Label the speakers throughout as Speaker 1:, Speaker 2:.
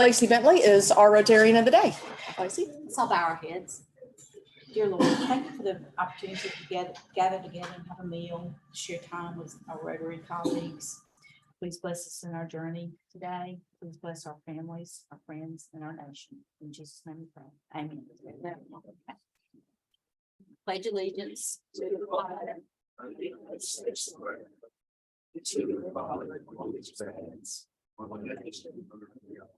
Speaker 1: Lacey Bentley is our Rotarian of the day. Lacey?
Speaker 2: Let's all bow our heads. Dear Lord, thank you for the opportunity to gather together and have a meal, share time with our Rotary colleagues. Please bless us in our journey today. Please bless our families, our friends, and our nation. In Jesus' name we pray. Amen. Pledge allegiance to the flag of the United States of America, to the republic for which it stands, one nation under God.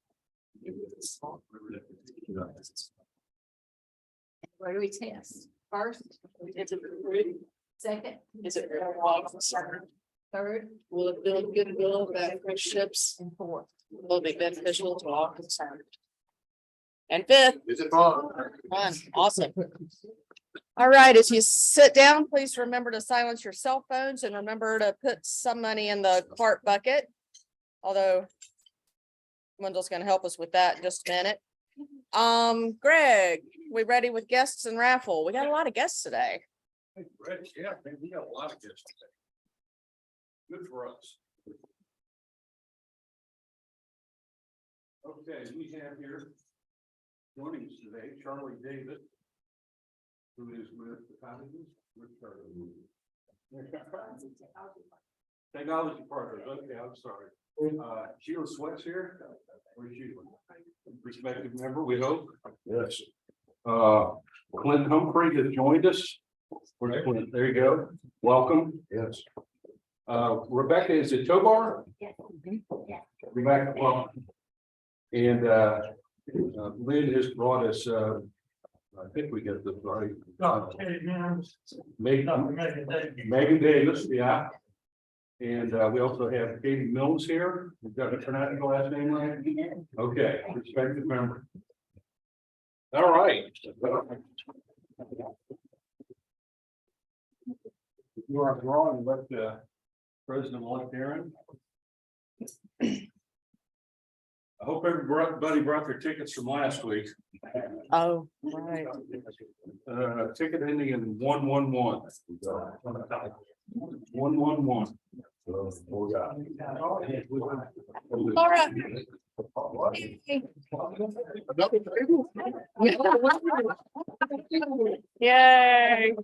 Speaker 2: Rotary test. First, is it rude? Second,
Speaker 1: Is it wrong?
Speaker 2: third,
Speaker 1: Will it build goodwill about friendships?
Speaker 2: and fourth.
Speaker 1: Will it be beneficial to all concerned? And fifth,
Speaker 3: Is it fun?
Speaker 1: fun, awesome. All right, as you sit down, please remember to silence your cell phones and remember to put some money in the cart bucket. Although Wendell's gonna help us with that in just a minute. Greg, we ready with guests and raffle? We got a lot of guests today.
Speaker 3: Hey, Brett, yeah, man, we got a lot of guests today. Good for us. Okay, we have here joining us today, Charlie Davis, who is with the colleges. Technology partners, okay, I'm sorry. Sheila Sweat's here. Where's Sheila? Respected member, we hope. Yes. Clint Humphrey has joined us. Where's Clint? There you go. Welcome. Yes. Rebecca, is it Tobar?
Speaker 2: Yes.
Speaker 3: Rebecca, welcome. And Lynn has brought us, I think we get this right. Megan Davis, yeah. And we also have Katie Mills here. We've got to pronounce the last name right. Okay, respected member. All right. You are drawing, but President-elect Aaron. I hope everybody brought their tickets from last week.
Speaker 1: Oh, right.
Speaker 3: Ticket ending in 111. 111.
Speaker 1: All right. Yay.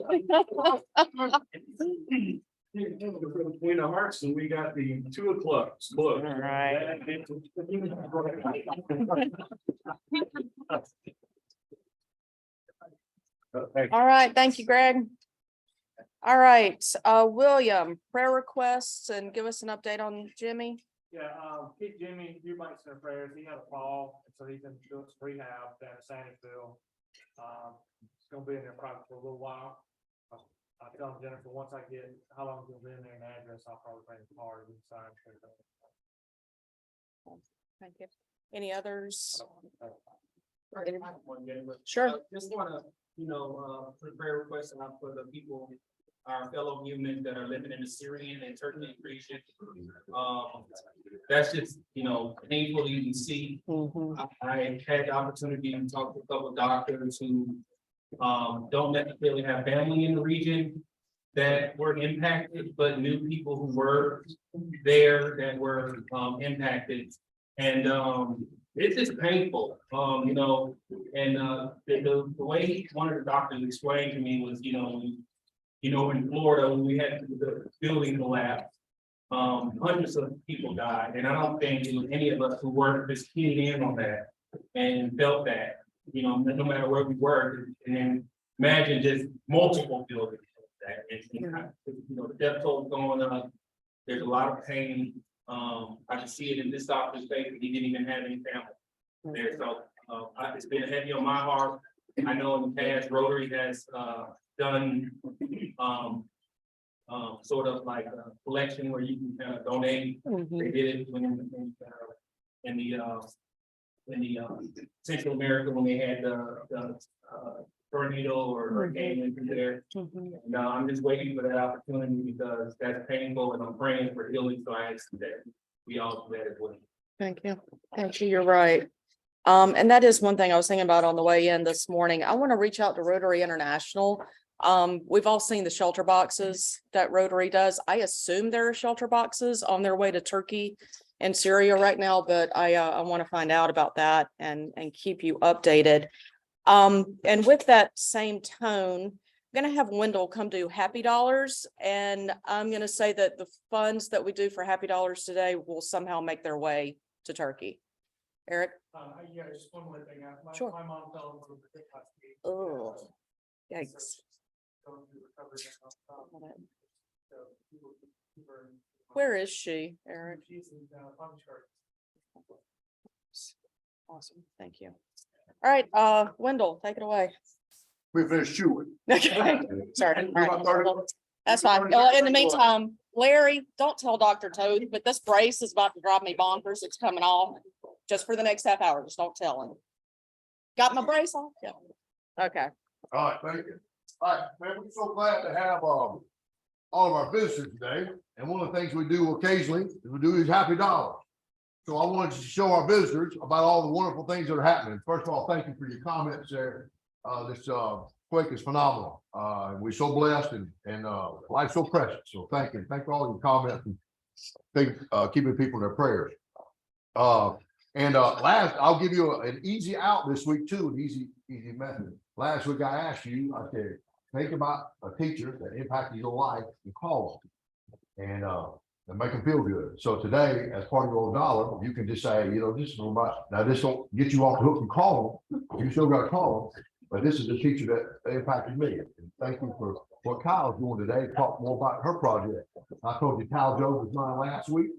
Speaker 3: Between the hearts, and we got the 2 o'clock. Look.
Speaker 1: All right. All right, thank you, Greg. All right, William, prayer requests and give us an update on Jimmy.
Speaker 4: Yeah, keep Jimmy, a few months in prayers. He had a fall, and so he's in doing some rehab down in Sandersville. It's gonna be in there probably for a little while. I'll tell Jennifer, once I get how long he'll be in there and address, I'll probably bring the card inside.
Speaker 1: Thank you. Any others?
Speaker 5: Sure.
Speaker 1: Sure.
Speaker 5: Just wanna, put a prayer request out for the people, our fellow humans that are living in the Syrian and Turkish region. That's just, painful to even see. I had the opportunity to talk to a couple of doctors who don't necessarily have family in the region that were impacted, but knew people who were there that were impacted. And it's just painful, and the way one of the doctors explained to me was, in Florida, when we had the building collapse, hundreds of people died. And I don't think it was any of us who were just keyed in on that and felt that, no matter where we were. And then imagine just multiple buildings that, the death toll going up. There's a lot of pain. I can see it in this doctor's face. He didn't even have any family there. So it's been heavy on my heart. I know in the past Rotary has done sort of like a collection where you can kind of donate. They did it in the Central America when they had the tornado or hurricane into there. And I'm just waiting for that opportunity because that's painful, and I'm praying for healing. So I ask that we all do that as well.
Speaker 1: Thank you. Thank you. You're right. And that is one thing I was thinking about on the way in this morning. I want to reach out to Rotary International. We've all seen the shelter boxes that Rotary does. I assume there are shelter boxes on their way to Turkey in Syria right now, but I want to find out about that and keep you updated. And with that same tone, I'm gonna have Wendell come do Happy Dollars, and I'm gonna say that the funds that we do for Happy Dollars today will somehow make their way to Turkey. Eric?
Speaker 4: Yeah, just one more thing.
Speaker 1: Sure.
Speaker 4: My mom fell over the hip last week.
Speaker 1: Oh, yikes.
Speaker 4: Going through recovery now. So we will keep her in-
Speaker 1: Where is she, Eric?
Speaker 4: She's in, Palm Shores.
Speaker 1: Awesome, thank you. All right, Wendell, take it away.
Speaker 6: We finished chewing.
Speaker 1: Okay, sorry. All right. That's fine. In the meantime, Larry, don't tell Dr. Toad, but this brace is about to drive me bonkers. It's coming off just for the next half hour. Just don't tell him. Got my brace on? Yeah. Okay.
Speaker 6: All right, thank you. All right, man, we're so glad to have all of our visitors today. And one of the things we do occasionally is we do these Happy Dollars. So I wanted to show our visitors about all the wonderful things that are happening. First of all, thank you for your comments there. This quake is phenomenal. We're so blessed and life's so precious. So thank you. Thank you for all your comments and keeping people in their prayers. Last, I'll give you an easy out this week too, an easy method. Last week I asked you, I said, think about a teacher that impacted your life and call them and make them feel good. So today, as part of your dollar, you can just say, you know, this is about, now this don't get you off the hook and call them. You still got to call them, but this is a teacher that impacted me. And thank you for what Kyle's doing today. Talk more about her project. I told you Kyle Jones was mine last week.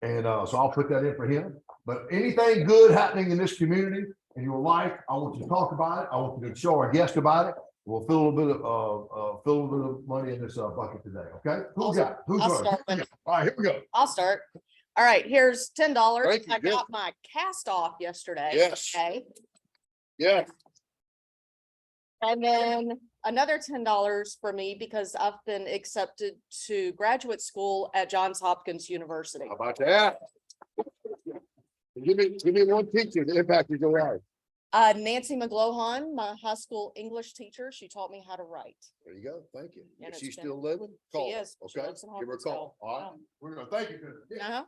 Speaker 6: And so I'll put that in for him. But anything good happening in this community in your life, I want you to talk about it. I want you to show our guest about it. We'll fill a little bit of money in this bucket today. Okay? Who's got? Who's
Speaker 1: I'll
Speaker 6: running?
Speaker 1: start with it.
Speaker 6: All right, here we go.
Speaker 1: I'll start. All right, here's $10.
Speaker 6: Thank you,
Speaker 1: I
Speaker 6: good.
Speaker 1: got my cast off yesterday.
Speaker 6: Yes.
Speaker 1: Okay.
Speaker 6: Yeah.
Speaker 1: And then another $10 for me because I've been accepted to graduate school at Johns Hopkins University.
Speaker 6: How about that? Give me one teacher that impacted your life.
Speaker 1: Nancy McGlohan, my high school English teacher, she taught me how to write.
Speaker 6: There you go. Thank you.
Speaker 1: And
Speaker 6: Is she
Speaker 1: it's been-
Speaker 6: still living?
Speaker 1: She
Speaker 6: Call.
Speaker 1: is. She
Speaker 6: Okay,
Speaker 1: lives in
Speaker 6: give her a call.
Speaker 1: Hawkinsville.
Speaker 6: All right. We're gonna thank you. For this.
Speaker 1: Uh-huh.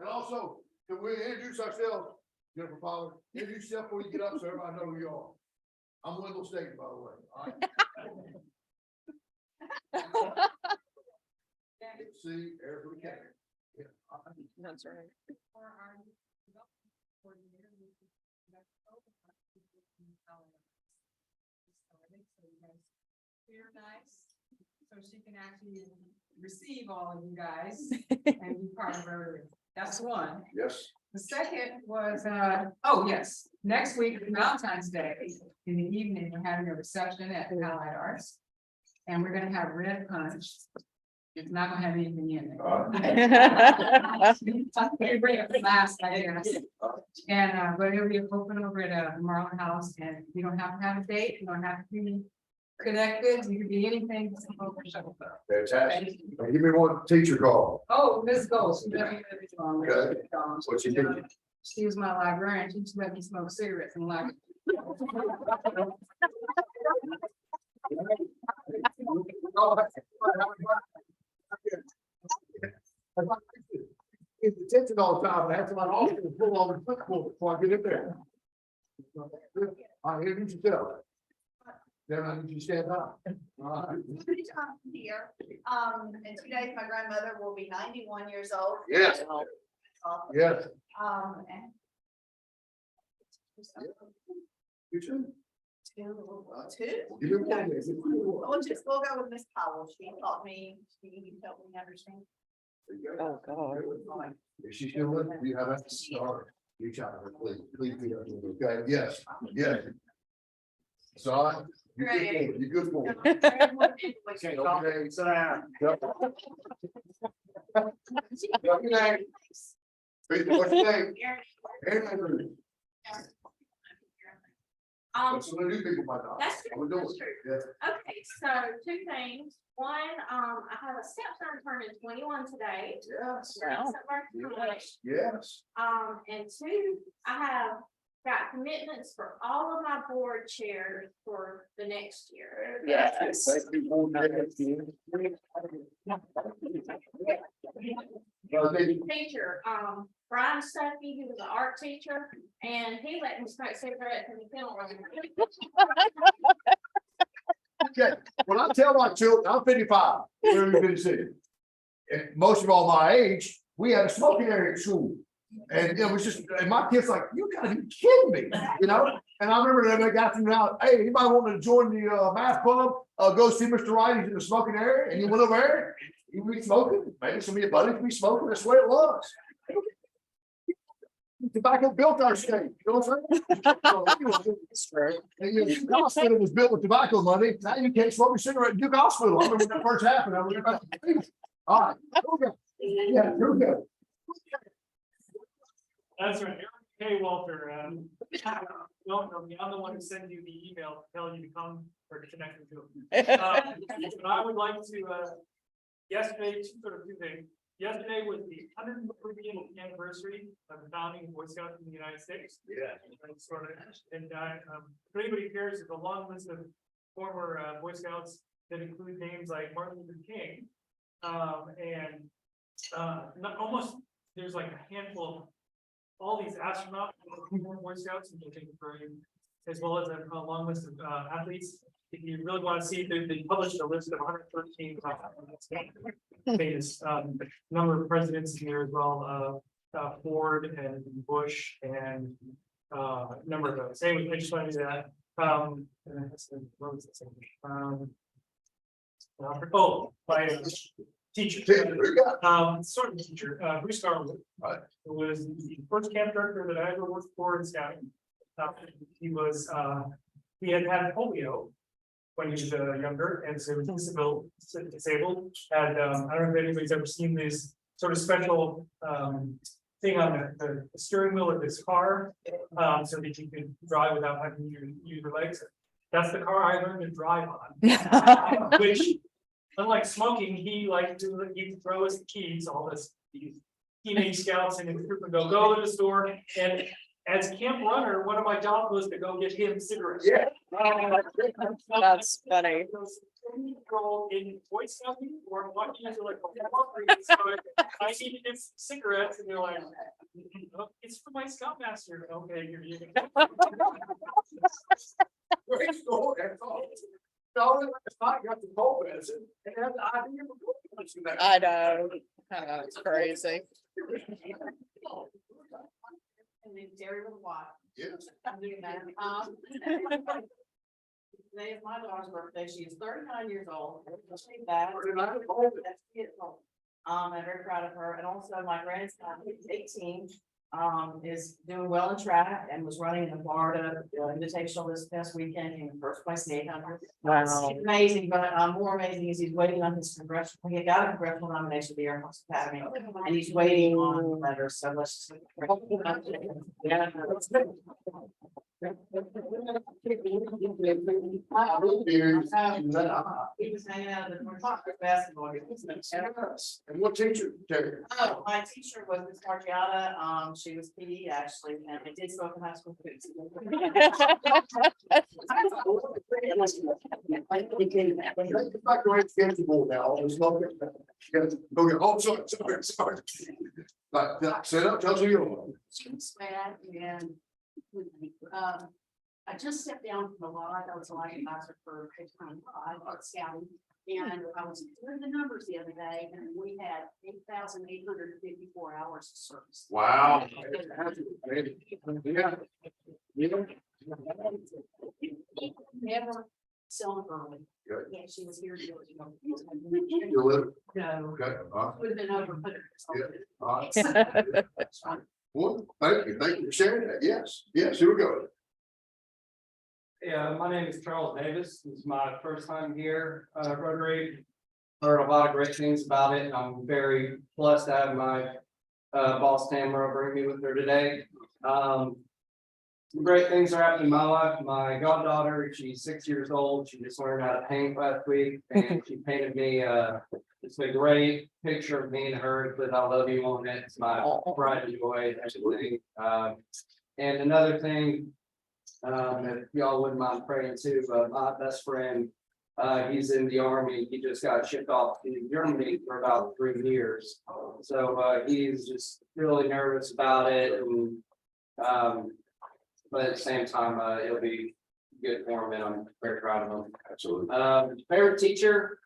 Speaker 6: And also, can we introduce ourselves, Jennifer Pollard? Introduce yourself before you get up, so everybody know who you are. I'm Wendell State, by the way. All right. See, Eric, we can. Yeah.
Speaker 1: That's right.
Speaker 7: Very nice, so she can actually receive all of you guys and be part of Rotary. That's one.
Speaker 6: Yes.
Speaker 7: The second was, oh, yes, next week is Valentine's Day. In the evening, we're having a reception at Allied Arts. And we're gonna have red punch. It's not gonna have anything in it. They bring it last, I guess. And, but it'll be open over at Marlin House, and you don't have to have a date, you don't have to be connected, you can be anything. Just come over and show up.
Speaker 6: Fantastic. Now, give me one teacher call.
Speaker 7: Oh, Ms. Gold, she let me
Speaker 6: Okay. What she did?
Speaker 7: She was my librarian, she used to let me smoke cigarettes in the library.
Speaker 6: Get attention all the time. I have to let all people pull on the football before I get in there. All right, introduce yourself. Then I need you to stand up. All right.
Speaker 8: Here, in 2 days, my grandmother will be 91 years old.
Speaker 6: Yes. Yes.
Speaker 8: And
Speaker 6: You too.
Speaker 8: two.
Speaker 6: Give me one.
Speaker 8: We'll go with Miss Powell. She taught me, she helped me understand.
Speaker 6: There you go.
Speaker 1: Oh, God.
Speaker 6: Is she still with? Do you have that? Start. Reach out to her, please. Please be okay. Yes. Yes. Son, you're good for it. You're good for it.
Speaker 4: Okay, Tom, sit down.
Speaker 6: Yep. What's your name? What's your name? Aaron. That's what I do people by now.
Speaker 9: That's
Speaker 6: I'm doing it. Yeah.
Speaker 9: Okay, so two things. One, I have a stepson turning 21 today.
Speaker 6: Yes.
Speaker 1: Wow.
Speaker 6: Yes.
Speaker 9: And two, I have got commitments for all of my board chairs for the next year.
Speaker 1: Yes.
Speaker 6: Thank you.
Speaker 9: teacher, Brian Stuckey, he was an art teacher, and he let me smoke cigarettes in the film room.
Speaker 6: Okay, when I tell my children, I'm 55, we're in Mid City. And most of all my age, we had a smoking area at school. And it was just, and my kids like, you gotta be kidding me, you know? And I remember them, they got them out, hey, anybody want to join the math club? Go see Mr. Wright, he's in the smoking area, and you went over there, you be smoking, maybe some of your buddies be smoking, that's the way it was. Tobacco built our state, you know what I'm saying? And Duke Hospital was built with tobacco money, now you can't smoke a cigarette in Duke Hospital, I remember when that first happened, I remember. All right, okay, yeah, here we go.
Speaker 4: That's right. Hey, Walter, no, I'm the one who sent you the email telling you to come or to connect with him. But I would like to, yesterday, two things. Yesterday was the 150th anniversary of the founding of Boy Scouts in the United States.
Speaker 6: Yeah.
Speaker 4: And if anybody cares, there's a long list of former Boy Scouts that include names like Martin Luther King. Almost, there's like a handful of all these astronauts, Boy Scouts, which I think is very, as well as a long list of athletes. If you really want to see, they published a list of 113 famous number of presidents in there as well, Ford and Bush and number of those. Anyway, I just wanted to do that. What was it? My teacher, sort of teacher, Bruce Garwood, who was the first camp director that I ever worked for in scouting. He had polio when he was younger, and so he was disabled. And I don't know if anybody's ever seen this sort of special thing on the steering wheel of his car, so that you can drive without having to use your legs. That's the car I learned to drive on, which, unlike smoking, he liked to throw us the keys, all this teenage scouts and his group would go to the store. And as camp runner, one of my jobs was to go get him cigarettes.
Speaker 6: Yeah.
Speaker 1: That's funny.
Speaker 4: In Boy Scout uniform, what you like, so I needed his cigarettes, and they're like, oh, it's for my scoutmaster. Okay, you're using it.
Speaker 1: I know. It's crazy.
Speaker 8: And then Jerry will watch.
Speaker 6: Yes.
Speaker 8: I'm doing that. Today is my daughter's birthday. She is 39 years old. She's bad. That's beautiful. I'm very proud of her. And also my grandson, who's 18, is doing well in track and was running in the Florida Invitational this past weekend in first place in 800.
Speaker 1: Wow.
Speaker 8: It's amazing, but more amazing is he's waiting on his congressional, he got a congressional nomination for the Air Force Academy, and he's waiting on letters, so let's. Yeah. He was hanging out at the basketball game.
Speaker 6: And what teacher?
Speaker 8: Oh, my teacher was Miss Margiata. She was PE actually, and I did smoke in high school.
Speaker 6: Sorry. Like, set up, tell you.
Speaker 8: She's bad, and I just stepped down from the lodge. I was a line advisor for scouting, and I was doing the numbers the other day, and we had 8,854 hours of service.
Speaker 6: Wow.
Speaker 8: Never selling early.
Speaker 6: Good.
Speaker 8: Yeah, she was here.
Speaker 6: You live?
Speaker 8: No,
Speaker 6: Okay.
Speaker 8: would have been over.
Speaker 6: Well, thank you for sharing that. Yes, here we go.
Speaker 10: Yeah, my name is Charles Davis. This is my first time here, Rotary. Heard a lot of great things about it. I'm very blessed to have my boss Tamara bring me with her today. Some great things are happening in my life. My goddaughter, she's 6 years old. She just learned how to paint last week, and she painted me it's a great picture of me and her with "I love you" on it. It's my pride and joy, everything. And another thing, if y'all wouldn't mind praying too, but my best friend He's in the army. He just got shipped off to Germany for about 3 years. So he's just really nervous about it and but at the same time, it'll be good for him and I'm very proud of him.
Speaker 6: Absolutely.
Speaker 10: Favorite teacher?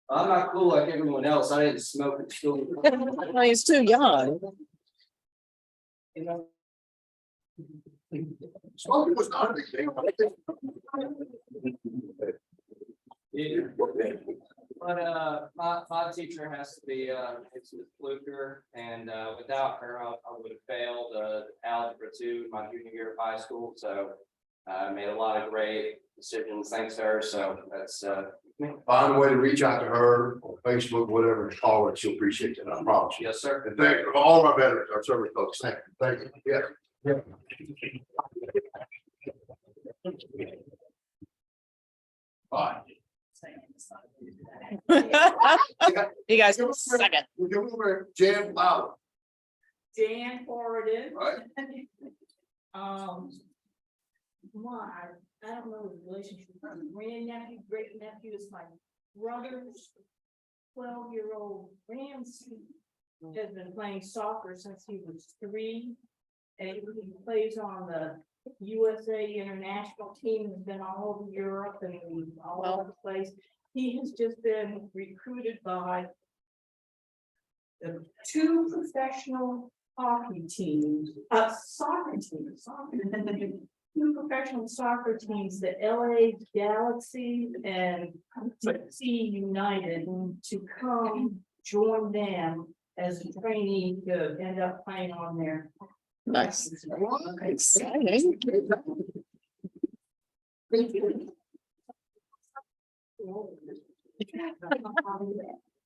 Speaker 10: I'm not cool like everyone else. I didn't smoke at school.
Speaker 1: Well, he's too young.
Speaker 10: You know,
Speaker 6: Smoking was not a big thing.
Speaker 10: yeah. But my teacher has to be it's Ms. Fluker, and without her, I would have failed algebra 2 my junior year of high school. So I made a lot of great decisions thanks to her. So that's
Speaker 6: Find a way to reach out to her on Facebook, whatever, and call her. She'll appreciate it. I promise you.
Speaker 10: yes, sir.
Speaker 6: And thank all of our veterans, our service folks. Thank you. Yeah. Bye.
Speaker 1: You guys give us a second.
Speaker 6: We're giving over Jan Flower,
Speaker 8: Dan forwarded.
Speaker 6: right?
Speaker 8: My, I don't know the relationship, grandnephew, great nephew is my brother's 12-year-old grandson. Has been playing soccer since he was 3. And he plays on the USA international team, has been all over Europe and all over the place. He has just been recruited by the 2 professional hockey teams, soccer teams, 2 professional soccer teams, the LA Galaxy and DC United, to come join them as a trainee to end up playing on their.
Speaker 1: Nice. Exciting.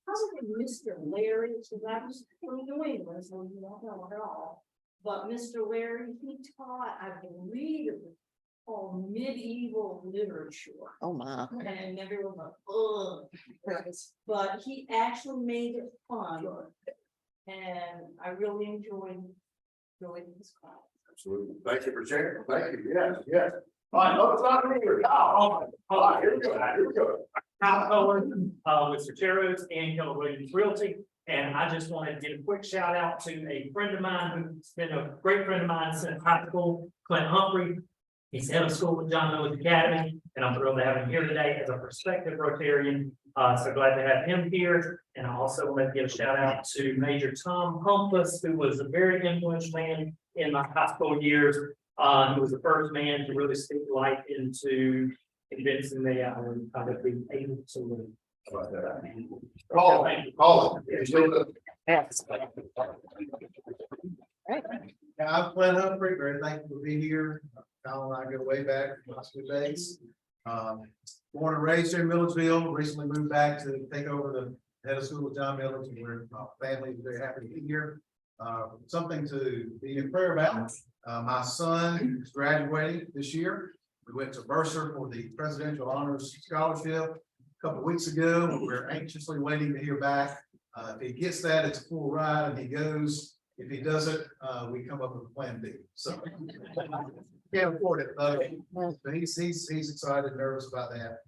Speaker 8: Probably Mr. Larry, so that was from New England, so you don't know at all. But Mr. Larry, he taught, I believe it was called medieval literature.
Speaker 1: Oh, my.
Speaker 8: And everyone went, ugh. But he actually made it fun. And I really enjoyed this class.
Speaker 6: Absolutely. Thank you for sharing. Thank you. Yes, yes. All right, no, it's not here. Oh, all right, here we go. Here we go.
Speaker 11: Kyle Cohen, with Soteros and Keller Williams Realty. And I just wanted to give a quick shout out to a friend of mine who's been a great friend of mine since high school, Clint Humphrey. He's head of school at John Milledgeville Academy, and I'm thrilled to have him here today as a prospective Rotarian. So glad to have him here. And I also want to give a shout out to Major Tom Humphus, who was a very influential man in my high school years. He was the first man to really speak light into convincing me I would probably be able to live.
Speaker 6: Call it. You still do.
Speaker 1: Yes.
Speaker 12: Yeah, I'm Clint Humphrey, very thankful to be here. Kyle and I go way back from high school days. Born and raised here in Milledgeville, recently moved back to take over the head of school with John Milledge, and we're family is very happy to be here. Something to be in prayer about. My son is graduating this year. We went to Mercer for the Presidential Honors Scholarship a couple of weeks ago. We're anxiously waiting to hear back. If he gets that, it's a full ride and he goes. If he doesn't, we come up with a plan B. So can't afford it, but he's excited, nervous about that.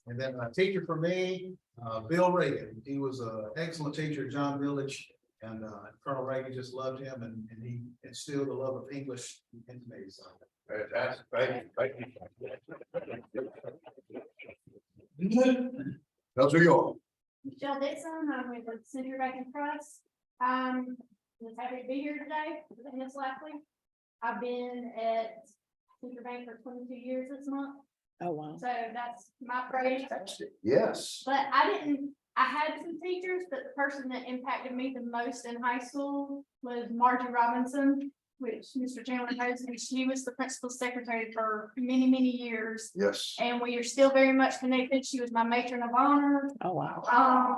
Speaker 12: And then a teacher for me, Bill Reagan. He was an excellent teacher at John Village, and Colonel Reagan just loved him, and he instilled the love of English into me. So.
Speaker 6: Fantastic. Thank you. Those are yours.
Speaker 9: Michelle Dixon, I'm with the Central Bank Press. I'm happy to be here today, and it's likely. I've been at Central Bank for 22 years this month,
Speaker 1: Oh, wow.
Speaker 9: so that's my praise.
Speaker 6: Yes.
Speaker 9: But I had some teachers, but the person that impacted me the most in high school was Margie Robinson, which Mr. Chandler knows, and she was the principal secretary for many, many years.
Speaker 6: Yes.
Speaker 9: And we are still very much connected. She was my matron of honor.
Speaker 1: Oh, wow.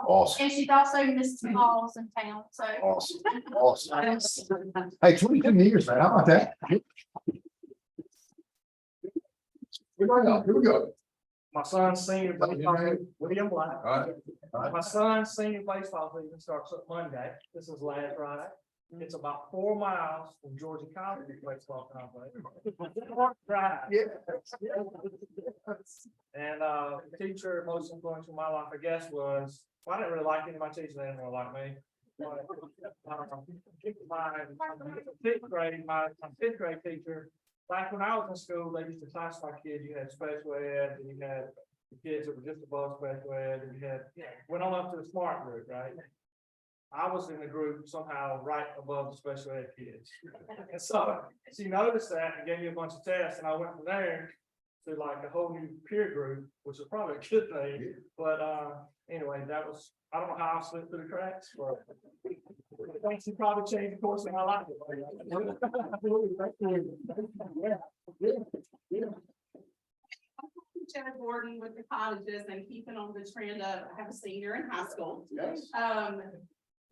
Speaker 6: Awesome.
Speaker 9: And she's also Mrs. Halls in town, so.
Speaker 6: Awesome. Awesome. Hey, 22 years, man. How about that? Here we go. Here we go.
Speaker 4: My son's senior baseball, William Black.
Speaker 6: All right.
Speaker 4: My son's senior baseball season starts up Monday. This is last Friday. It's about 4 miles from Georgia College baseball complex. Drive.
Speaker 6: Yeah.
Speaker 4: And the teacher most influential in my life, I guess, was, well, I didn't really like any of my teachers, they didn't really like me. But, my fifth grade teacher, back when I was in school, they used to classify kids, you had special ed, and you had the kids that were just above special ed, and you had, went on up to the smart group, right? I was in the group somehow right above the special ed kids. And so she noticed that and gave me a bunch of tests, and I went from there to like a whole new peer group, which was probably a good thing. But anyway, that was, I don't know how I slipped through the cracks, but I think she probably changed the course of my life.
Speaker 8: Jenna Gordon with the colleges and keeping on the trend of, I have a senior in high school.
Speaker 6: Yes.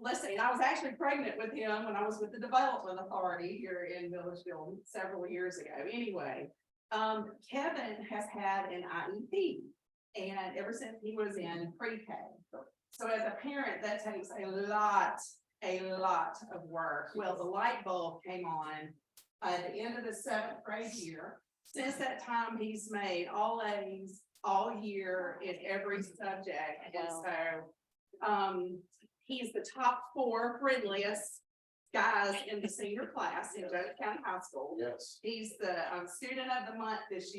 Speaker 8: Let's see, I was actually pregnant with him when I was with the Development Authority here in Milledgeville several years ago. Anyway, Kevin has had an IEP, and ever since he was in pre-K. So as a parent, that takes a lot of work. Well, the light bulb came on at the end of the 7th grade year. Since that time, he's made all A's all year in every subject. And so he's the top 4 friendliest guys in the senior class in Jones County High School.
Speaker 6: Yes.
Speaker 8: He's the student of the month this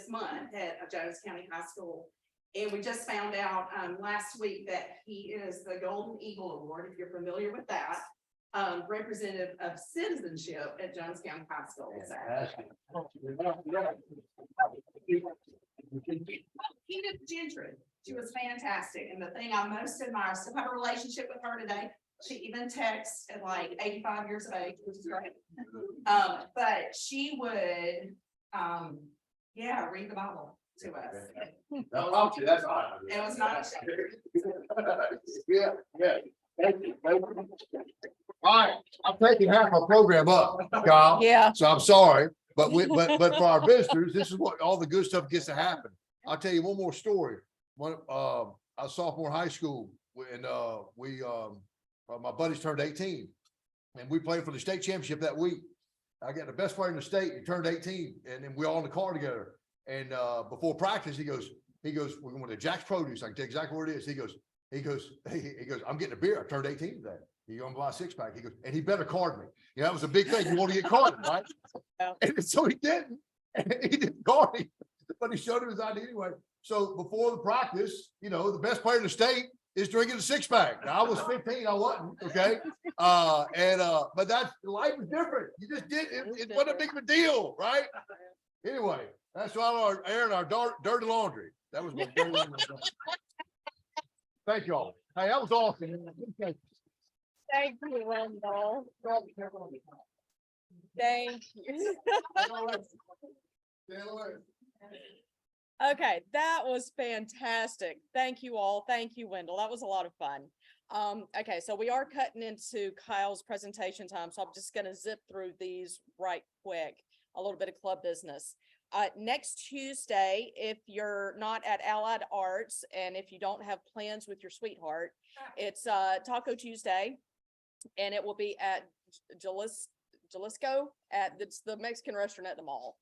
Speaker 8: month at Jones County High School. And we just found out last week that he is the Golden Eagle Award, if you're familiar with that. Representative of citizenship at Jones County High School. Edith Gentry, she was fantastic, and the thing I most admire, I still have a relationship with her today. She even texts at like 85 years of age, which is great. But she would, read the Bible to us.
Speaker 6: That's odd.
Speaker 8: It was not.
Speaker 6: Yeah. Thank you. All right, I'm taking half my program up, Kyle.
Speaker 1: Yeah.
Speaker 6: So I'm sorry, but but for our visitors, this is what all the good stuff gets to happen. I'll tell you one more story. One, I was sophomore in high school, and my buddies turned 18, and we played for the state championship that week. I got the best player in the state. He turned 18, and then we all in the car together. And before practice, he goes, we're going to Jack's Produce. I can tell you exactly where it is. He goes, I'm getting a beer. I turned 18 today. You're gonna buy a 6-pack. He goes, and he better card me. You know, that was a big thing. You want to get carded, right?
Speaker 1: Yeah.
Speaker 6: And so he didn't. And he didn't card me, but he showed him his ID anyway. So before the practice, the best player in the state is drinking a 6-pack. Now I was 15, I wasn't, okay. But that's life is different. You just did it wasn't a big of a deal, right? Anyway, that's why airing our dirty laundry. That was what dirty laundry was. Thank you all. Hey, that was awesome. Okay.
Speaker 1: Thank you, Wendell. Thank you. Okay, that was fantastic. Thank you all. Thank you, Wendell. That was a lot of fun. Okay, so we are cutting into Kyle's presentation time, so I'm just gonna zip through these right quick. A little bit of club business. Next Tuesday, if you're not at Allied Arts and if you don't have plans with your sweetheart, it's Taco Tuesday, and it will be at Jalisco it's the Mexican restaurant at the mall.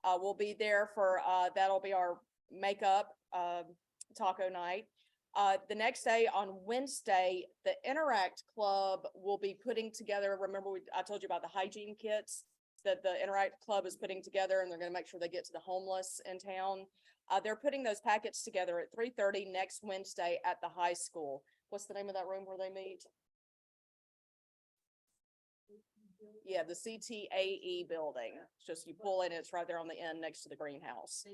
Speaker 1: We'll be there for that'll be our makeup taco night. The next day on Wednesday, the Interact Club will be putting together. Remember, I told you about the hygiene kits that the Interact Club is putting together, and they're going to make sure they get to the homeless in town. They're putting those packets together at 3:30 next Wednesday at the high school. What's the name of that room where they meet? Yeah, the CTAE building. It's just you pull in, it's right there on the end next to the greenhouse.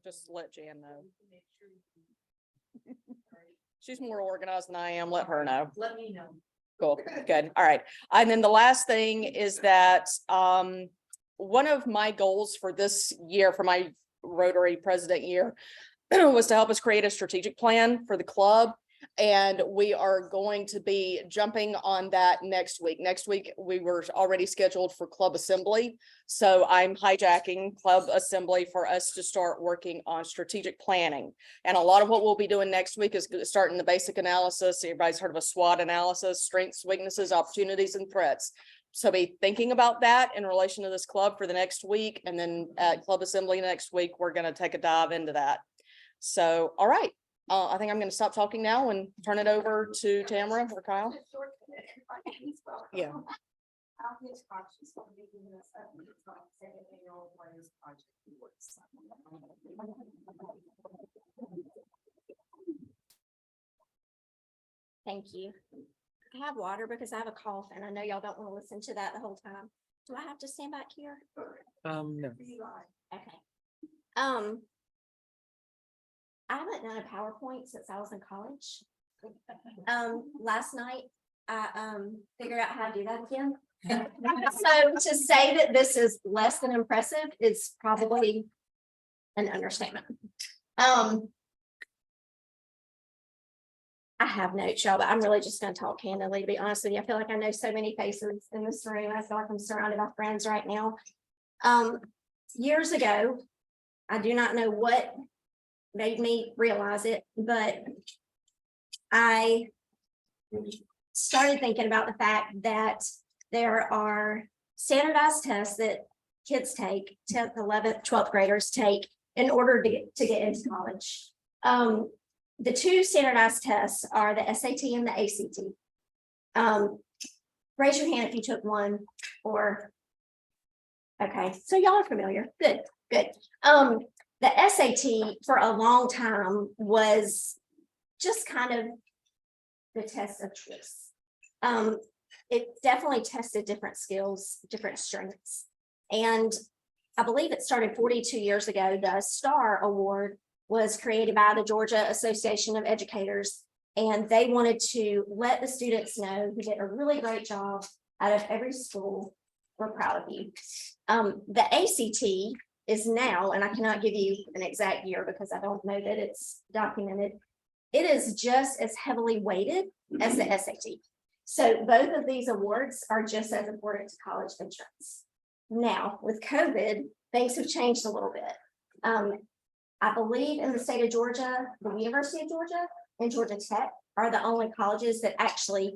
Speaker 1: Just let Jan know. She's more organized than I am. Let her know.
Speaker 8: Let me know.
Speaker 1: Cool, good. All right. And then the last thing is that one of my goals for this year, for my Rotary president year, was to help us create a strategic plan for the club. And we are going to be jumping on that next week. Next week, we were already scheduled for club assembly. So I'm hijacking club assembly for us to start working on strategic planning. And a lot of what we'll be doing next week is starting the basic analysis. Everybody's heard of a SWOT analysis: strengths, weaknesses, opportunities, and threats. So be thinking about that in relation to this club for the next week, and then at club assembly next week, we're gonna take a dive into that. So, all right, I think I'm gonna stop talking now and turn it over to Tamara or Kyle. Yeah.
Speaker 13: Thank you. I have water because I have a cough and I know y'all don't want to listen to that the whole time. Do I have to stand back here?
Speaker 4: No.
Speaker 13: Okay. I haven't done a PowerPoint since I was in college. Last night, I figured out how to do that again. So to say that this is less than impressive is probably an understatement. I have notes, y'all, but I'm really just gonna talk candidly, to be honest with you. I feel like I know so many faces in this room. I feel like I'm surrounded by friends right now. Years ago, I do not know what made me realize it, but I started thinking about the fact that there are standardized tests that kids take, 10th, 11th, 12th graders take in order to get into college. The two standardized tests are the SAT and the ACT. Raise your hand if you took one or, okay, so y'all are familiar. Good, good. The SAT for a long time was just kind of the test of choice. It definitely tested different skills, different strengths. And I believe it started 42 years ago. The STAR Award was created by the Georgia Association of Educators, and they wanted to let the students know who did a really great job out of every school. We're proud of you. The ACT is now, and I cannot give you an exact year because I don't know that it's documented. It is just as heavily weighted as the SAT. So both of these awards are just as important to college entrance. Now, with COVID, things have changed a little bit. I believe in the state of Georgia, the University of Georgia and Georgia Tech are the only colleges that actually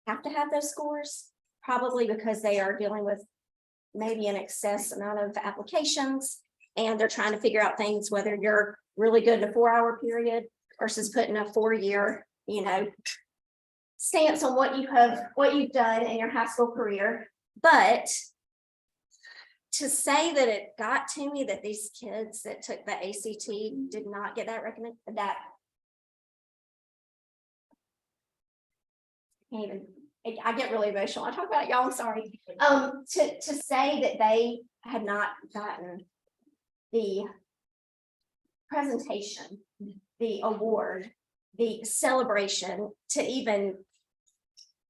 Speaker 13: have to have those scores, probably because they are dealing with maybe an excess amount of applications, and they're trying to figure out things, whether you're really good in a 4-hour period versus putting a 4-year, stance on what you've done in your high school career. But to say that it got to me that these kids that took the ACT did not get that I get really emotional. I talk about it, y'all, I'm sorry. To say that they had not gotten the presentation, the award, the celebration, to even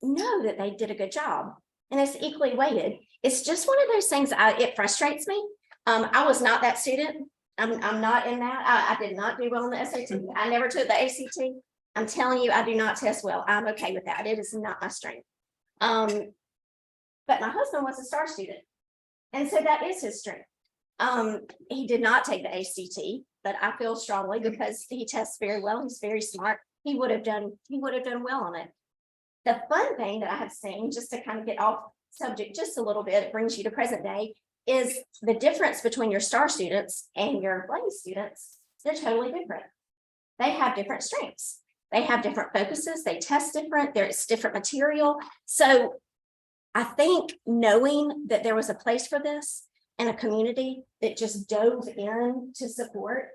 Speaker 13: know that they did a good job, and it's equally weighted. It's just one of those things. It frustrates me. I was not that student. I'm not in that. I did not do well on the SAT. I never took the ACT. I'm telling you, I do not test well. I'm okay with that. It is not my strength. But my husband was a STAR student, and so that is his strength. He did not take the ACT, but I feel strongly because he tests very well. He's very smart. He would have done well on it. The fun thing that I have seen, just to kind of get off subject just a little bit, it brings you to present day, is the difference between your STAR students and your Blaze students. They're totally different. They have different strengths. They have different focuses. They test different. There's different material. So I think knowing that there was a place for this and a community that just dove in to support,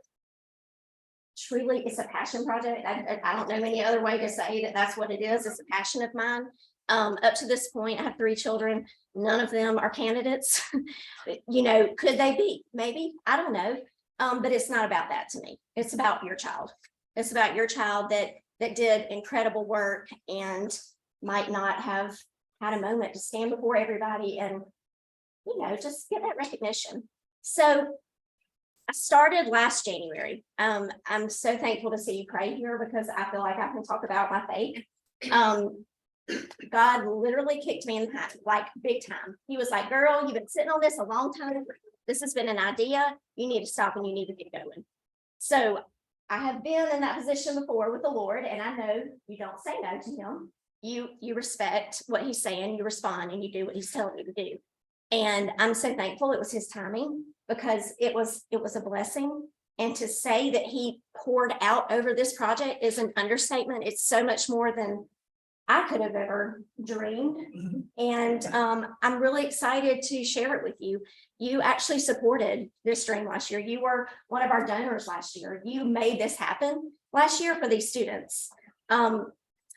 Speaker 13: truly, it's a passion project. I don't know any other way to say that that's what it is. It's a passion of mine. Up to this point, I have 3 children. None of them are candidates. Could they be? Maybe, I don't know. But it's not about that to me. It's about your child. It's about your child that did incredible work and might not have had a moment to stand before everybody and, just get that recognition. So I started last January. I'm so thankful to see you pray here because I feel like I can talk about my faith. God literally kicked me in the head, like big time. He was like, girl, you've been sitting on this a long time. This has been an idea. You need to stop and you need to get going. So I have been in that position before with the Lord, and I know you don't say no to him. you respect what he's saying, you respond, and you do what he's telling you to do. And I'm so thankful it was his timing, because it was a blessing. And to say that he poured out over this project is an understatement. It's so much more than I could have ever dreamed. And I'm really excited to share it with you. You actually supported this dream last year. You were one of our donors last year. You made this happen last year for these students.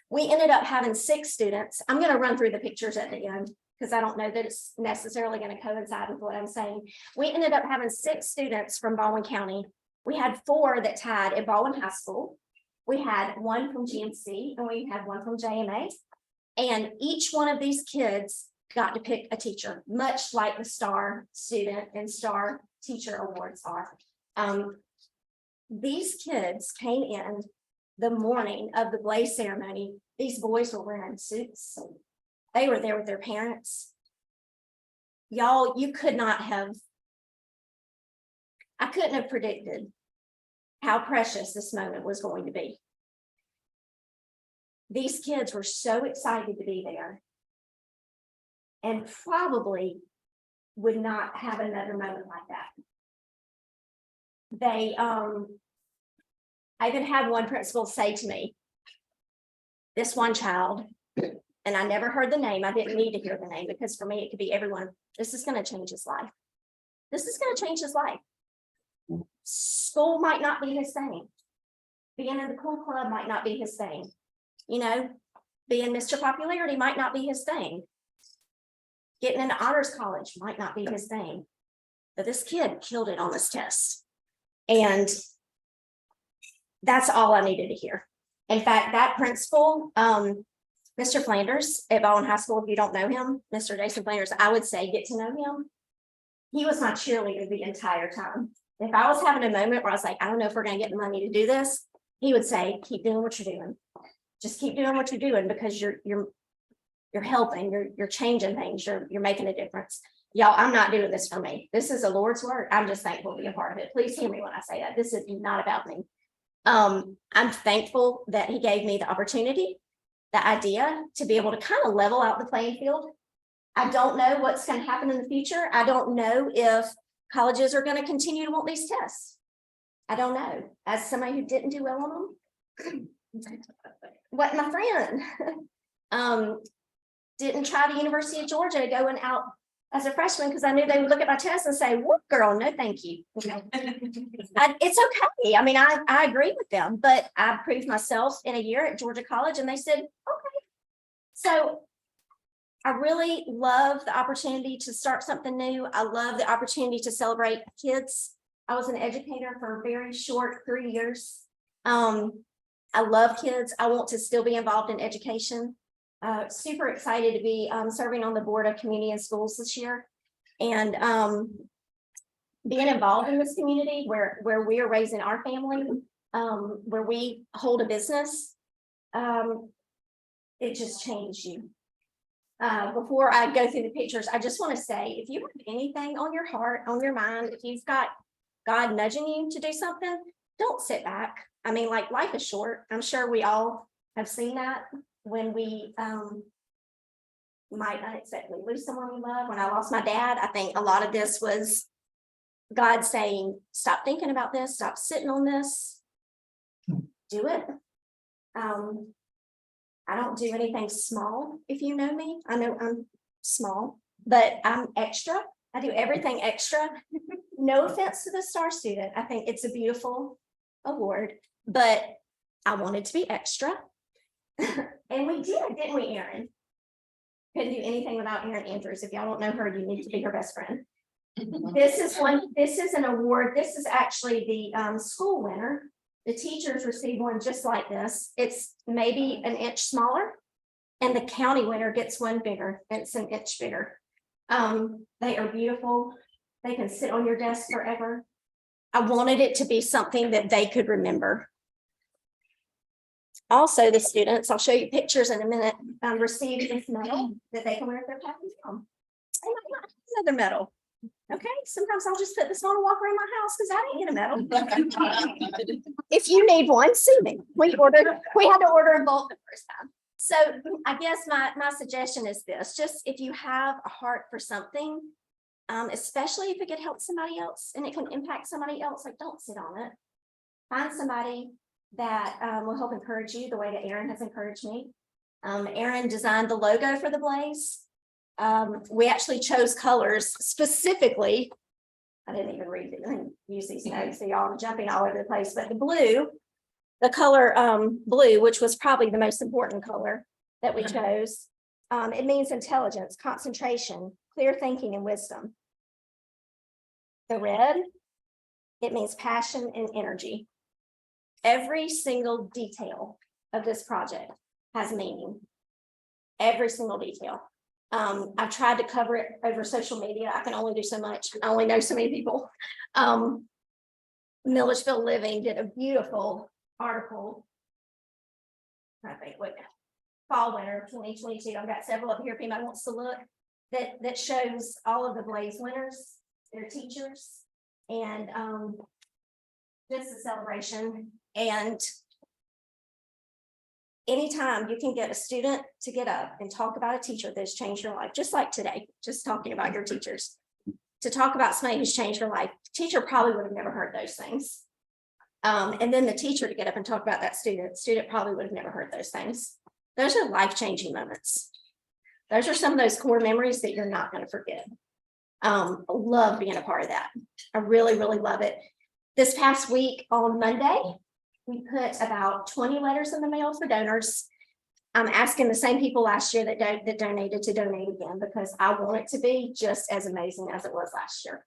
Speaker 13: We ended up having 6 students. I'm going to run through the pictures at the end, because I don't know that it's necessarily going to coincide with what I'm saying. We ended up having 6 students from Baldwin County. We had 4 that tied at Baldwin High School. We had 1 from GMC and we had 1 from JMA. And each one of these kids got to pick a teacher, much like the Star Student and Star Teacher Awards are. These kids came in the morning of the blaze ceremony. These boys were wearing suits. They were there with their parents. Y'all, you could not have, I couldn't have predicted how precious this moment was going to be. These kids were so excited to be there, and probably would not have another moment like that. They, I even had one principal say to me, this one child, and I never heard the name, I didn't need to hear the name, because for me, it could be everyone. This is going to change his life. This is going to change his life. School might not be his thing. Being in the cool club might not be his thing. You know, being Mr. Popularity might not be his thing. Getting into honors college might not be his thing. But this kid killed it on this test. And that's all I needed to hear. In fact, that principal, Mr. Flanders at Baldwin High School, if you don't know him, Mr. Jason Flanders, I would say get to know him. He was my cheerleader the entire time. If I was having a moment where I was like, I don't know if we're going to get the money to do this, he would say, keep doing what you're doing. Just keep doing what you're doing, because you're helping, you're changing things, you're making a difference. Y'all, I'm not doing this for me. This is the Lord's work. I'm just thankful to be a part of it. Please hear me when I say that. This is not about me. I'm thankful that he gave me the opportunity, the idea to be able to kind of level out the playing field. I don't know what's going to happen in the future. I don't know if colleges are going to continue to want these tests. I don't know. As somebody who didn't do well on them, what my friend didn't try the University of Georgia going out as a freshman, because I knew they would look at my test and say, "Whoop, girl, no, thank you." It's okay. I mean, I agree with them, but I proved myself in a year at Georgia College, and they said, "Okay." So I really love the opportunity to start something new. I love the opportunity to celebrate kids. I was an educator for a very short 3 years. I love kids. I want to still be involved in education. Super excited to be serving on the board of community and schools this year, and being involved in this community where we are raising our family, where we hold a business. It just changed you. Before I go through the pictures, I just want to say, if you have anything on your heart, on your mind, if you've got God nudging you to do something, don't sit back. I mean, like, life is short. I'm sure we all have seen that when we might unexpectedly lose someone we love. When I lost my dad, I think a lot of this was God saying, stop thinking about this, stop sitting on this, do it. I don't do anything small. If you know me, I know I'm small, but I'm extra. I do everything extra. No offense to the Star Student. I think it's a beautiful award, but I wanted to be extra. And we did, didn't we, Erin? Couldn't do anything without Erin Andrews. If y'all don't know her, you need to be her best friend. This is an award. This is actually the school winner. The teachers receive one just like this. It's maybe an inch smaller, and the county winner gets one bigger. It's an inch bigger. They are beautiful. They can sit on your desk forever. I wanted it to be something that they could remember. Also, the students, I'll show you pictures in a minute, received this medal that they can wear at their package home. And I got another medal. Okay, sometimes I'll just put this on and walk around my house because I didn't get a medal. If you need one, see me. We had to order a bulk the first time. So I guess my suggestion is this, just if you have a heart for something, especially if it could help somebody else and it can impact somebody else, like don't sit on it. Find somebody that will help encourage you the way that Aaron has encouraged me. Aaron designed the logo for the Blaze. We actually chose colors specifically. I didn't even read it and use these notes, so y'all are jumping all over the place, but the color blue, which was probably the most important color that we chose. It means intelligence, concentration, clear thinking, and wisdom. The red, it means passion and energy. Every single detail of this project has meaning. Every single detail. I've tried to cover it over social media. I can only do so much. I only know so many people. Milledgeville Living did a beautiful article. I think what fall winter 2022. I've got several up here if anybody wants to look that shows all of the Blaze winners, their teachers, and just a celebration. And anytime you can get a student to get up and talk about a teacher that's changed your life, just like today, just talking about your teachers, to talk about somebody who's changed your life, teacher probably would have never heard those things. And then the teacher to get up and talk about that student probably would have never heard those things. Those are life-changing moments. Those are some of those core memories that you're not going to forget. Love being a part of that. I really, really love it. This past week on Monday, we put about 20 letters in the mail for donors. I'm asking the same people last year that donated to donate again, because I want it to be just as amazing as it was last year.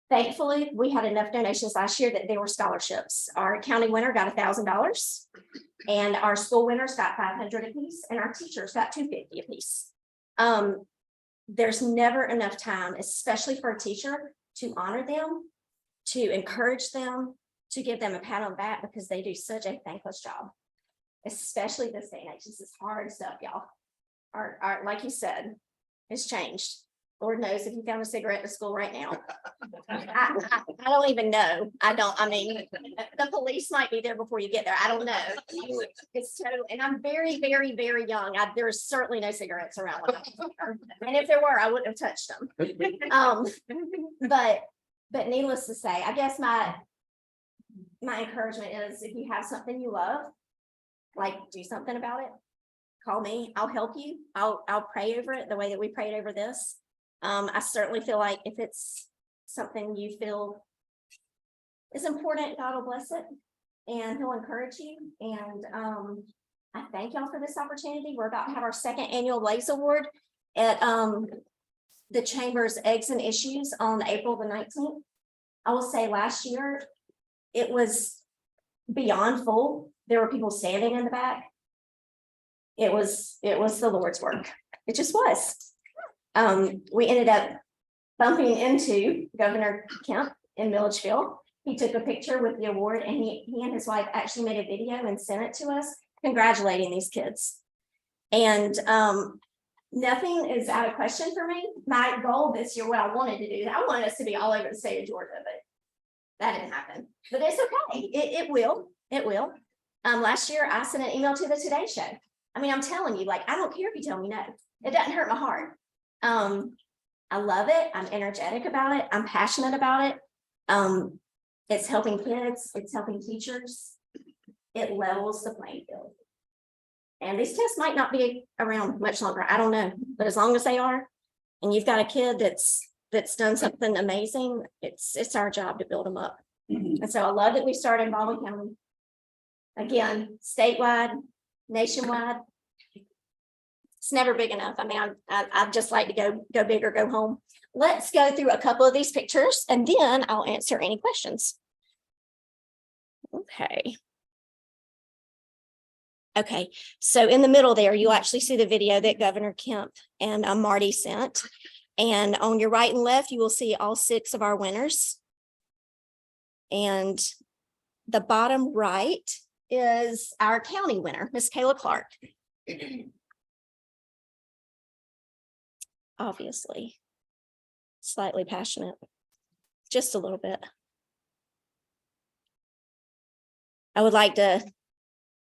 Speaker 13: Thankfully, we had enough donations last year that there were scholarships. Our county winner got $1,000, and our school winners got $500 apiece, and our teachers got $250 apiece. There's never enough time, especially for a teacher, to honor them, to encourage them, to give them a pat on the back, because they do such a thankless job, especially this day and age. This is hard stuff, y'all. Our like you said, it's changed. Lord knows if you found a cigarette in school right now. I don't even know. I mean, the police might be there before you get there. I don't know. It's total, and I'm very, very, very young. There's certainly no cigarettes around. And if there were, I wouldn't have touched them. But needless to say, I guess my encouragement is, if you have something you love, like, do something about it. Call me. I'll help you. I'll pray over it the way that we prayed over this. I certainly feel like if it's something you feel is important, God will bless it and he'll encourage you. And I thank y'all for this opportunity. We're about to have our second annual Blaze Award at the Chamber's Eggs and Issues on April the 19th. I will say last year it was beyond full. There were people standing in the back. It was the Lord's work. It just was. We ended up bumping into Governor Kemp in Milledgeville. He took a picture with the award, and he and his wife actually made a video and sent it to us, congratulating these kids. And nothing is out of question for me. My goal this year, what I wanted to do, I wanted us to be all over the state of Georgia, but that didn't happen. But it's okay. It will. Last year, I sent an email to the Today Show. I mean, I'm telling you, like, I don't care if you tell me no. It doesn't hurt my heart. I love it. I'm energetic about it. I'm passionate about it. It's helping kids. It's helping teachers. It levels the playing field. And these tests might not be around much longer. I don't know. But as long as they are, and you've got a kid that's done something amazing, it's our job to build them up. And so I love that we started in Baldwin County. Again, statewide, nationwide. It's never big enough. I mean, I'd just like to go big or go home. Let's go through a couple of these pictures and then I'll answer any questions. Okay, so in the middle there, you'll actually see the video that Governor Kemp and Marty sent. And on your right and left, you will see all 6 of our winners. And the bottom right is our county winner, Miss Kayla Clark. Obviously, slightly passionate, just a little bit. I would like to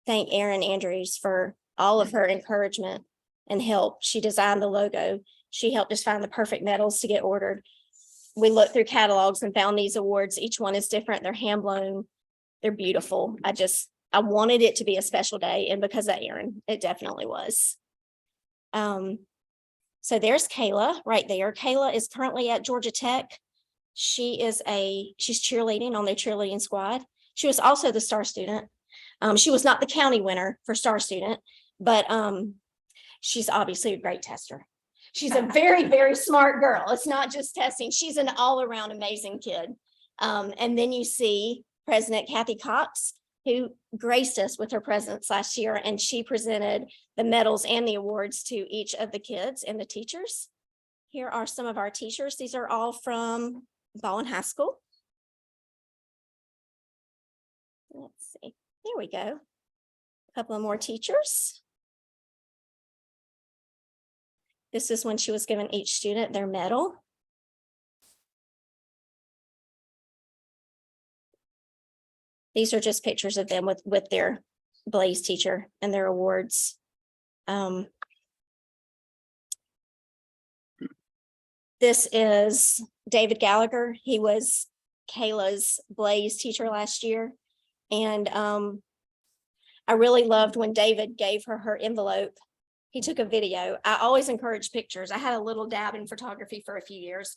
Speaker 13: thank Aaron Andrews for all of her encouragement and help. She designed the logo. She helped us find the perfect medals to get ordered. We looked through catalogs and found these awards. Each one is different. They're hand blown. They're beautiful. I wanted it to be a special day, and because of Erin, it definitely was. So there's Kayla right there. Kayla is currently at Georgia Tech. She's cheerleading on their cheerleading squad. She was also the star student. She was not the county winner for star student, but she's obviously a great tester. She's a very, very smart girl. It's not just testing. She's an all-around amazing kid. And then you see President Kathy Cox, who graced us with her presence last year, and she presented the medals and the awards to each of the kids and the teachers. Here are some of our teachers. These are all from Baldwin High School. Let's see, there we go. A couple of more teachers. This is when she was giving each student their medal. These are just pictures of them with their Blaze teacher and their awards. This is David Gallagher. He was Kayla's Blaze teacher last year. And I really loved when David gave her envelope. He took a video. I always encourage pictures. I had a little dab in photography for a few years,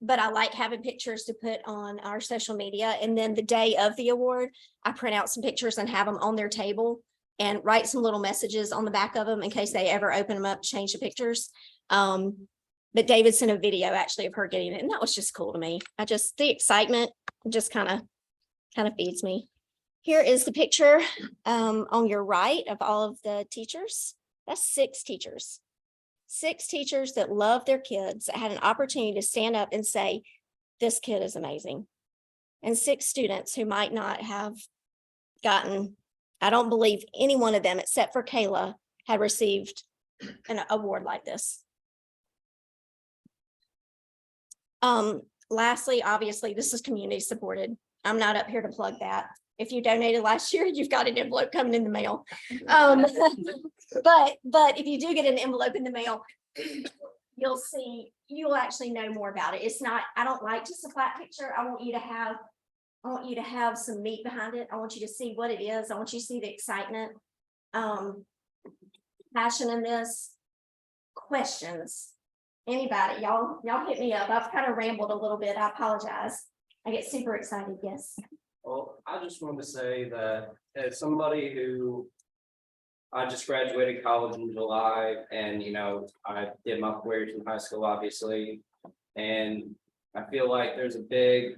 Speaker 13: but I like having pictures to put on our social media. And then the day of the award, I print out some pictures and have them on their table and write some little messages on the back of them in case they ever open them up, change the pictures. But David sent a video actually of her getting it, and that was just cool to me. The excitement just kind of feeds me. Here is the picture on your right of all of the teachers. That's 6 teachers. 6 teachers that love their kids, that had an opportunity to stand up and say, this kid is amazing. And 6 students who might not have gotten, I don't believe any one of them except for Kayla had received an award like this. Lastly, obviously, this is community supported. I'm not up here to plug that. If you donated last year, you've got an envelope coming in the mail. But if you do get an envelope in the mail, you'll actually know more about it. It's not, I don't like just a flat picture. I want you to have some meat behind it. I want you to see what it is. I want you to see the excitement, passion in this, questions. Anybody, y'all hit me up. I've kind of rambled a little bit. I apologize. I get super excited. Yes.
Speaker 10: Well, I just wanted to say that as somebody who I just graduated college in July, and I did my 4 years in high school, obviously, and I feel like there's a big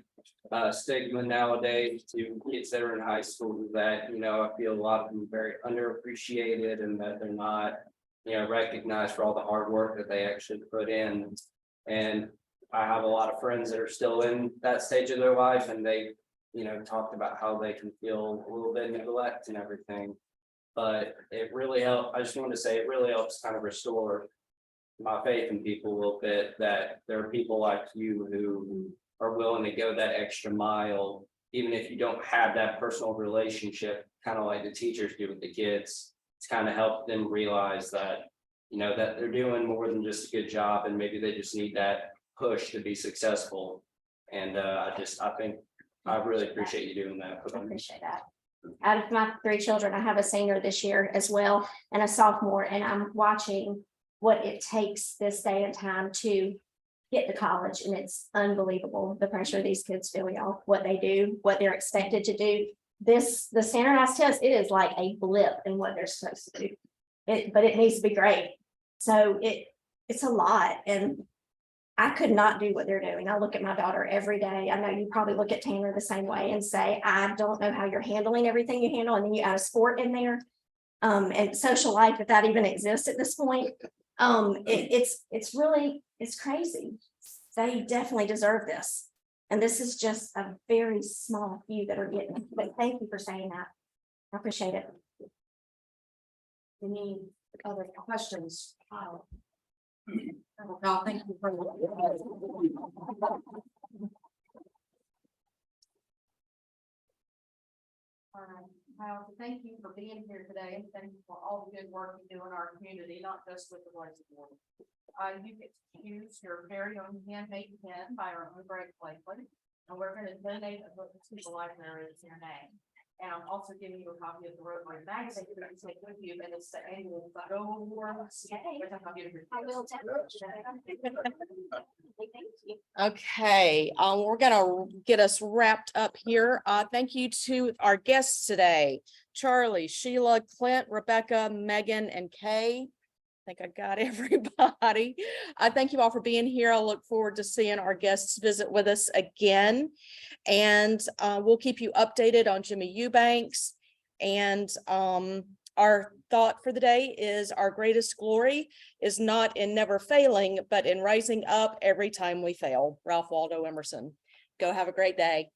Speaker 10: stigma nowadays to kids that are in high school that I feel a lot of them are very underappreciated and that they're not recognized for all the hard work that they actually put in. And I have a lot of friends that are still in that stage of their life, and they talked about how they can feel a little bit neglect and everything. But it really helped. I just wanted to say it really helps kind of restore my faith in people a little bit, that there are people like you who are willing to go that extra mile, even if you don't have that personal relationship, kind of like the teachers do with the kids, to kind of help them realize that, that they're doing more than just a good job, and maybe they just need that push to be successful. And I really appreciate you doing that.
Speaker 13: I appreciate that. Out of my 3 children, I have a senior this year as well and a sophomore, and I'm watching what it takes this day and time to get to college. And it's unbelievable the pressure these kids feel, y'all, what they do, what they're expected to do. The standardized test, it is like a blip in what they're supposed to do. But it needs to be great. So it's a lot. And I could not do what they're doing. I look at my daughter every day. I know you probably look at Tanner the same way and say, I don't know how you're handling everything you handle. And then you add a sport in there, and social life, if that even exists at this point. It's crazy. They definitely deserve this. And this is just a very small few that are getting it. But thank you for saying that. I appreciate it.
Speaker 7: Any other questions? Well, thank you for
Speaker 8: Thank you for being here today and thank you for all the good work you do in our community, not just with the Blazing Board. You get to choose your very own handmade pen by our own Greg Blakely, and we're going to donate a book to the library in your name. And I'm also giving you a copy of the Rotary magazine that you can take with you, and it's the annual photo award. With a copy of your-
Speaker 13: I will definitely. Thank you.
Speaker 1: Okay, we're gonna get us wrapped up here. Thank you to our guests today, Charlie, Sheila, Clint, Rebecca, Megan, and Kay. I think I got everybody. I thank you all for being here. I look forward to seeing our guests visit with us again. And we'll keep you updated on Jimmy Eubanks. And our thought for the day is our greatest glory is not in never failing, but in rising up every time we fail. Ralph Waldo Emerson. Go have a great day.